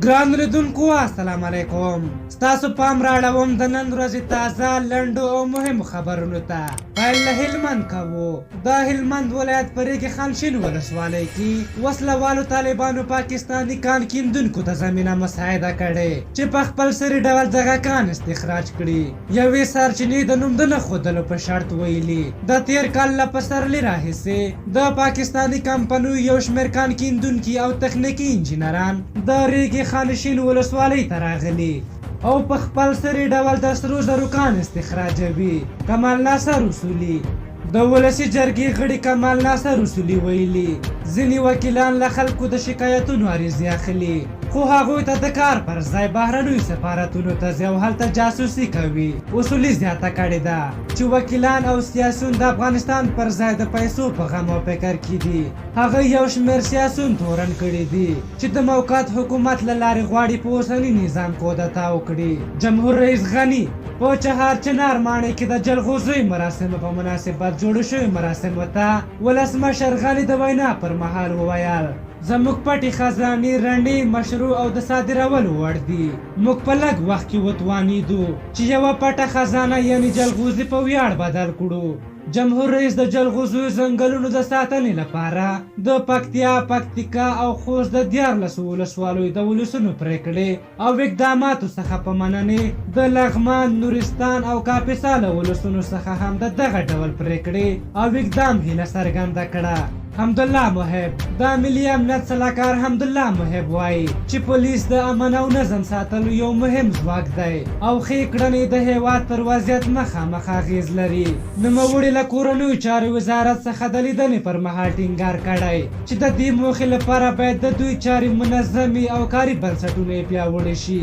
ګران لیدونکو السلام علیکم. ستاسو پام راړوم د نن ورځې تازه لنډو او مهمو خبرونو ته. پیل له هلمند کوو. د هلمند ولایت په ریګ خانشین ولسوالۍ کې وسله والو طالبانو پاکستاني کان کیندونکو ته زمینه مساعده کړې چې په خپل سري ډول دغه کان استخراج کړي. یوې سرچینې د نوم د نه ښودلو په شرط ویلي د تیر کال له پسرلي راهیسې د پاکستاني کمپنیو یو شمېر کان کیندونکي او تخنیکي انجینران د ریګ خانشین ولسوالۍ ته راغلي او په خپل سري ډول د سرو زرو کان استخراجوي. کمال ناصر اصولي د ولسي جرګې غړي کمال ناصر اصولي ویلي ځینې وکیلان له خلکو د شکایتونو عریضې اخلي خو هغوی ته د کار پر ځای بهرنیو سفارتونو ته ځي او هلته جاسوسي کوي. اصولي زیاته کړې ده چې وکیلان او سیاسیون د افغانستان پر ځای د پیسو په غم او فکر کې دي. هغه یو شمېر سیاسیون تورن کړي دي چې د موقت حکومت له لارې غواړي په اوسني نظام کودتا وکړي. جمهور رئیس غني په چهار چنار ماڼۍ کې د جلغوزیو مراسمو په مناسبت جوړو شویو مراسمو ته ولسمشر غني د وینا پر مهال وویل زموږ پټې خزانې رڼې مشروع او د صادرولو وړ دي. موږ په لږ وخت کې وتوانېدو چې یوه پټه خزانه یعنې جلغوزي په ویاړ بدل کړو. جمهور رئیس د جلغوزیو ځنګلونو د ساتنې لپاره د پکتیا، پکتیکا او خوست د 14 ولسوالیو د ولسونو پرېکړې او اقداماتو څخه په مننې د لغمان، نورستان او کاپیسا له ولسونو څخه هم د دغه ډول پرېکړې او اقدام هیله څرګنده کړه. حمدالله محب د ملي امنیت سلاکار حمدالله محب وایي چې پولیس د امن او نظم ساتلو یو مهم ځواک دی او ښې کړنې د هیواد پر وضعیت مخامخ اغیز لري. نوموړي له کورنیو چارو وزارت څخه د لیدنې پر مهال ټینګار کړی چې د دې موخې لپاره باید د دوی چارې منظمې او کاري بنسټونه یې پیاوړي شي.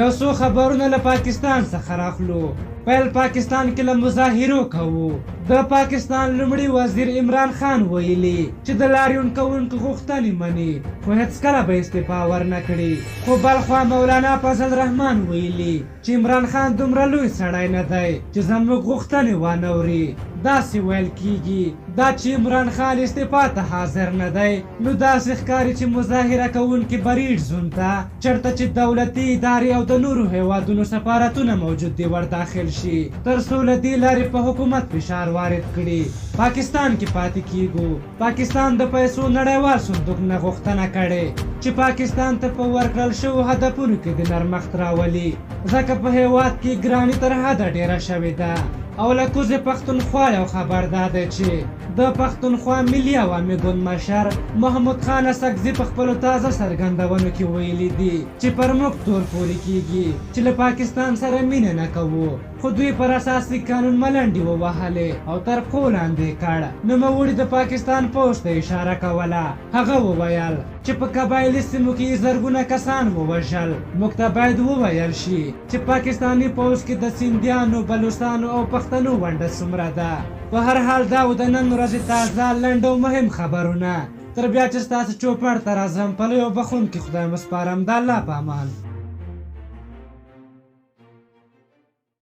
یو څو خبرونه له پاکستان څخه راخلو. پیل پاکستان کې له مظاهرو کوو. د پاکستان لومړي وزیر عمران خان ویلي چې د لاریون کوونکو غوښتنې مني خو هېڅکله به استعفا ورنه کړي. خو بلخوا مولانا فضل الرحمن ویلي چې عمران خان دومره لوی سړی نه دی چې زموږ غوښتنې وانوري. داسې ویل کیږي دا چې عمران خان استعفا ته حاضر نه دی نو داسې ښکاري چې مظاهره کوونکي بریډ زون ته چېرته چې دولتي ادارې او د نورو هیوادونو سفارتونه موجود دي ور داخل شي تر څو له دې لارې په حکومت فشار وارد کړي. پاکستان کې پاتې کیږو. پاکستان د پیسو نړیوال صندوق نه غوښتنه کړې چې پاکستان ته په ورکړل شوو هدفونو کې د نرمښت راولي ځکه په هیواد کې ګراني تر حده ډیره شوې ده. او له کوزې پښتونخوا یو خبر دا دی چې د پښتونخوا ملي عوامي ګوند مشر محمود خان اسکزي په خپلو تازه څرګندونو کې ویلي دي چې پر موږ تور پورې کیږي چې له پاکستان سره مینه نه کوو خو دوی پر اساسي قانون ملنډې ووهلې او تر پښو لاندې کړ. نوموړي د پاکستان پوځ ته اشاره کوله. هغه وویل چې په قبایلي سیمو کې زرګونه کسان ووژل. موږ ته باید وویل شي چې پاکستاني پوځ کې د سیندیانو، بلوچستانو او پښتنو ونډه څومره ده. په هر حال دا و د نن ورځې تازه لنډ او مهم خبرونه. تر بیا چې ستاسو چوپړ ته راځم په لوی او بخښونکي خدای مو سپارم. د الله په امان.